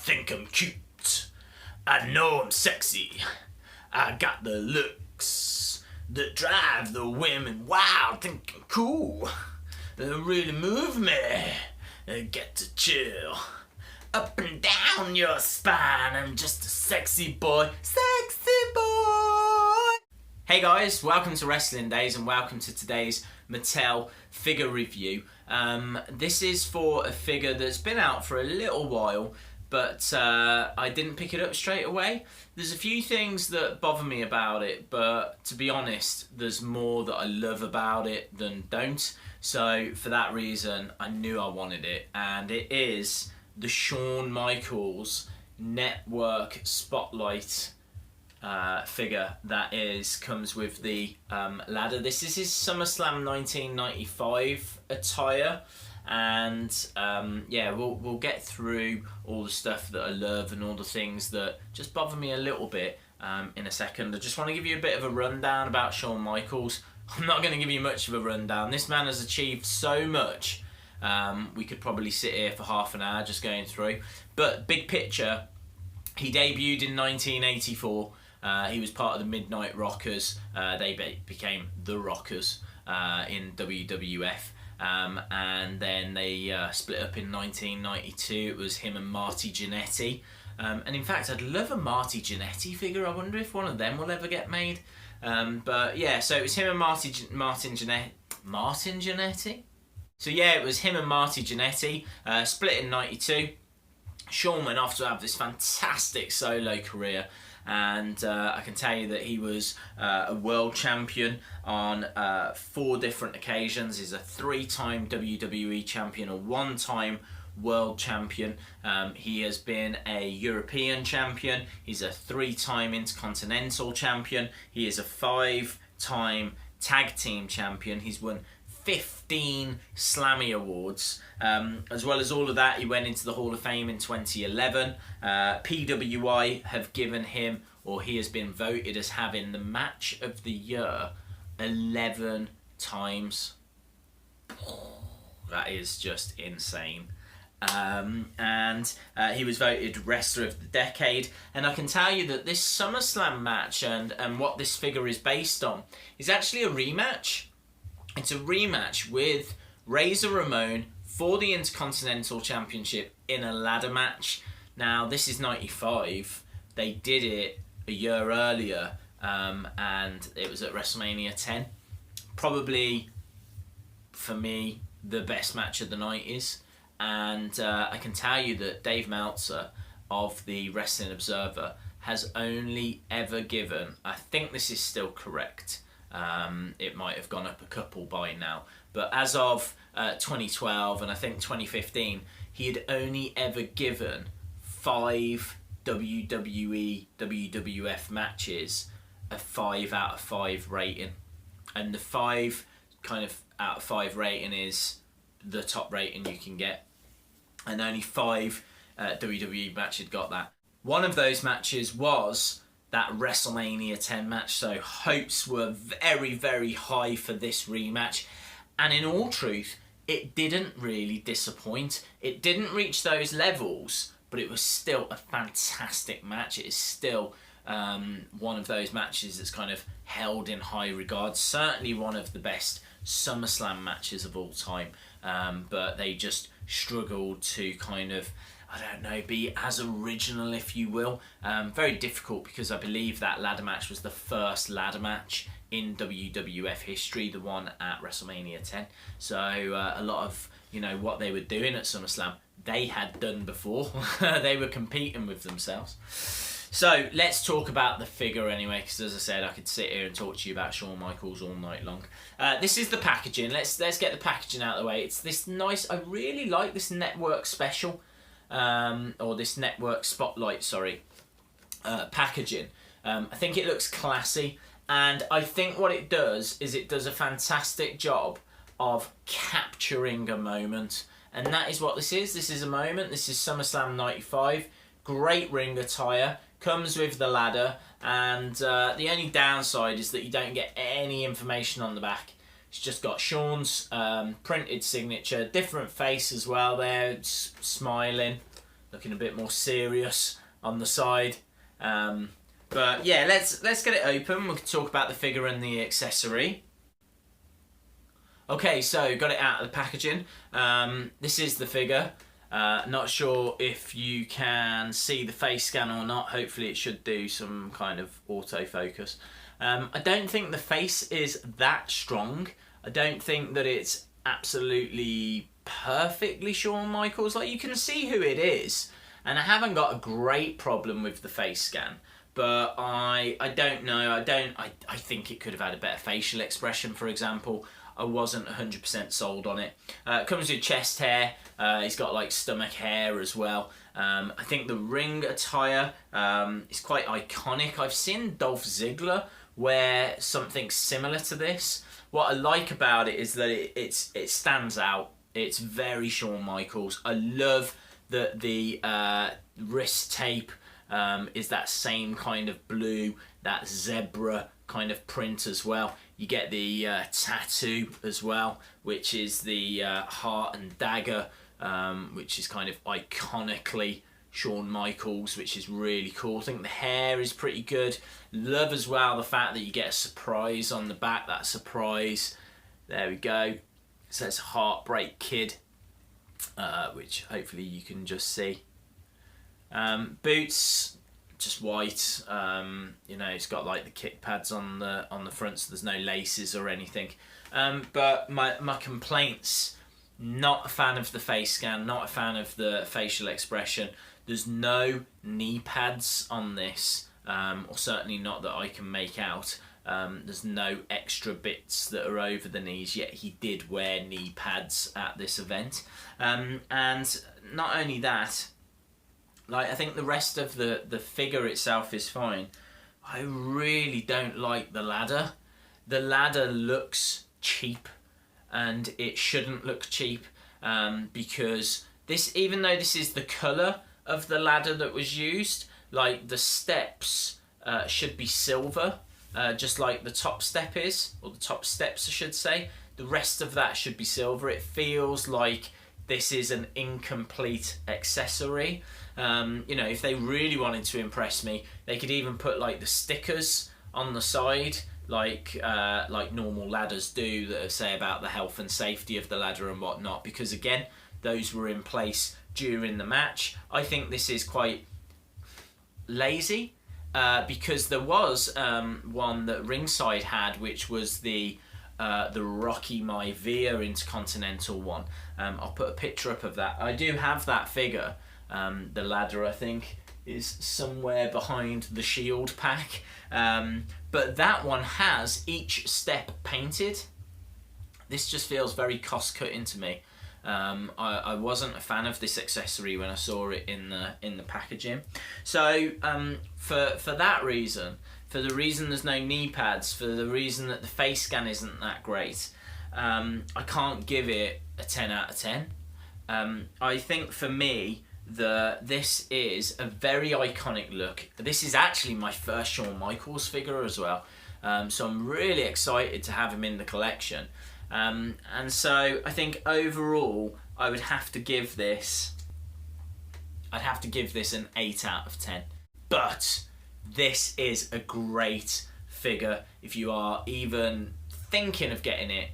think I'm cute. I know I'm sexy. I got the looks that drive the women wild. Think I'm cool. They really move me. Get to chill. Up and down your spine. I'm just a sexy boy. Sexy boy. Hey guys, welcome to Wrestling Days and welcome to today's Mattel figure review. This is for a figure that's been out for a little while, but I didn't pick it up straight away. There's a few things that bother me about it, but to be honest, there's more that I love about it than don't. So for that reason, I knew I wanted it, and it is the Shawn Michaels Network Spotlight figure that comes with the ladder. This is his SummerSlam 1995 attire, and yeah, we'll get through all the stuff that I love and all the things that just bother me a little bit in a second. I just want to give you a bit of a rundown about Shawn Michaels. I'm not going to give you much of a rundown. This man has achieved so much. We could probably sit here for half an hour just going through. But big picture, he debuted in 1984. He was part of the Midnight Rockers. They became the Rockers in WWF. And then they split up in 1992. It was him and Marty Jannetty. And in fact, I'd love a Marty Jannetty figure. I wonder if one of them will ever get made. But yeah, so it was him and Martin Jannetty? So yeah, it was him and Marty Jannetty, split in 92. Shawn went off to have this fantastic solo career, and I can tell you that he was a world champion on 4 different occasions. He's a 3-time WWE champion, a 1-time world champion. He has been a European champion. He's a 3-time intercontinental champion. He is a 5-time tag team champion. He's won 15 Slammy Awards. As well as all of that, he went into the Hall of Fame in 2011. PWI have given him, or he has been voted as having the match of the year 11 times. That is just insane. And he was voted Wrestler of the Decade. And I can tell you that this SummerSlam match and what this figure is based on is actually a rematch. It's a rematch with Razor Ramon for the Intercontinental Championship in a ladder match. Now, this is 95. They did it a year earlier, and it was at WrestleMania 10. Probably, for me, the best match of the 90s. And I can tell you that Dave Meltzer of the Wrestling Observer has only ever given, I think this is still correct, it might have gone up a couple by now, but as of 2012 and I think 2015, he had only ever given 5 WWE, WWF matches a 5 out of 5 rating. And the 5 kind of out of 5 rating is the top rating you can get. And only 5 WWE matches got that. One of those matches was that WrestleMania 10 match, so hopes were very, very high for this rematch. And in all truth, it didn't really disappoint. It didn't reach those levels, but it was still a fantastic match. It is still one of those matches that's kind of held in high regard. Certainly one of the best SummerSlam matches of all time. But they just struggled to kind of, I don't know, be as original, if you will. Very difficult because I believe that ladder match was the first ladder match in WWF history, the one at WrestleMania 10. So a lot of, what they were doing at SummerSlam, they had done before. They were competing with themselves. So let's talk about the figure anyway, because as I said, I could sit here and talk to you about Shawn Michaels all night long. This is the packaging. Let's get the packaging out of the way. It's this nice, I really like this network special, or this network spotlight, sorry, packaging. I think it looks classy, and I think what it does is it does a fantastic job of capturing a moment, and that is what this is. This is a moment. This is SummerSlam 95. Great ring attire. Comes with the ladder, and the only downside is that you don't get any information on the back. It's just got Shawn's printed signature, different face as well there, smiling. looking a bit more serious on the side. But yeah, let's get it open. We can talk about the figure and the accessory. Okay, so got it out of the packaging. This is the figure. Not sure if you can see the face scan or not. Hopefully it should do some kind of autofocus. I don't think the face is that strong. I don't think that it's absolutely perfectly Shawn Michaels. Like, you can see who it is, and I haven't got a great problem with the face scan. But I don't know. I think it could have had a better facial expression, for example. I wasn't 100% sold on it. It comes with chest hair. He's got like stomach hair as well. I think the ring attire is quite iconic. I've seen Dolph Ziggler wear something similar to this. What I like about it is that it stands out. It's very Shawn Michaels. I love that the wrist tape is that same kind of blue, that zebra kind of print as well. You get the tattoo as well, which is the heart and dagger, which is kind of iconically Shawn Michaels, which is really cool. I think the hair is pretty good. Love as well the fact that you get a surprise on the back. That surprise, there we go. It says Heartbreak Kid, which hopefully you can just see. Boots, just white. You know, it's got like the kick pads on the front, so there's no laces or anything. But my complaints: not a fan of the face scan, not a fan of the facial expression. There's no knee pads on this, or certainly not that I can make out. There's no extra bits that are over the knees, yet he did wear knee pads at this event. And not only that, like, I think the rest of the figure itself is fine. I really don't like the ladder. The ladder looks cheap, and it shouldn't look cheap, because this, even though this is the colour of the ladder that was used, like the steps should be silver, just like the top step is, or the top steps I should say. The rest of that should be silver. It feels like this is an incomplete accessory. You know, if they really wanted to impress me, they could even put like the stickers on the side, like normal ladders do, that say about the health and safety of the ladder and whatnot, because again, those were in place during the match. I think this is quite lazy, because there was one that Ringside had, which was the Rocky Maivia Intercontinental one. I'll put a picture up of that. I do have that figure. The ladder, I think, is somewhere behind the Shield pack. But that one has each step painted. This just feels very cost-cutting to me. I wasn't a fan of this accessory when I saw it in the packaging. So for that reason, for the reason there's no knee pads, for the reason that the face scan isn't that great, I can't give it a 10 out of 10. I think for me, this is a very iconic look. This is actually my first Shawn Michaels figure as well, so I'm really excited to have him in the collection. And so I think overall I would have to give this, an 8 out of 10. But this is a great figure. If you are even thinking of getting it,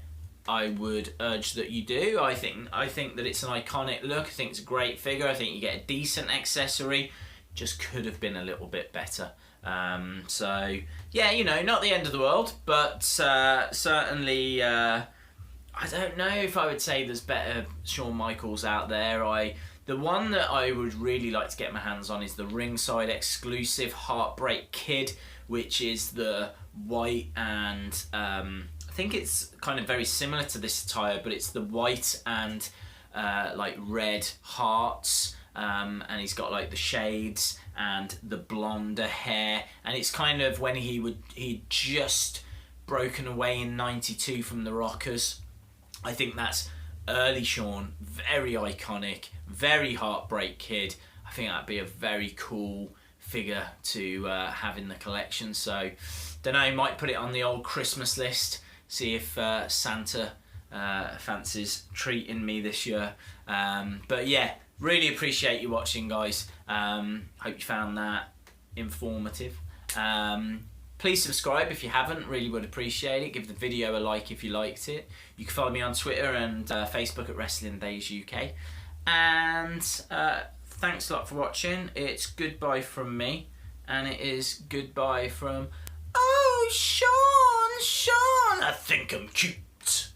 I would urge that you do. I think that it's an iconic look. I think it's a great figure. I think you get a decent accessory. Just could have been a little bit better. So yeah, you know, not the end of the world, but certainly I don't know if I would say there's better Shawn Michaels out there. The one that I would really like to get my hands on is the Ringside exclusive Heartbreak Kid, which is the white and I think it's kind of very similar to this attire, but it's the white and like red hearts, and he's got like the shades and the blonder hair, and it's kind of when he'd just broken away in '92 from the Rockers. I think that's early Shawn, very iconic, very Heartbreak Kid. I think that'd be a very cool figure to have in the collection. So, don't know, might put it on the old Christmas list, see if Santa fancies treating me this year. But yeah, Really appreciate you watching, guys. Hope you found that informative. Please subscribe if you haven't, really would appreciate it. Give the video a like if you liked it. You can follow me on Twitter and Facebook at Wrestling Days UK. And thanks a lot for watching. It's goodbye from me, and it is goodbye from, oh, Shawn, I think I'm cute.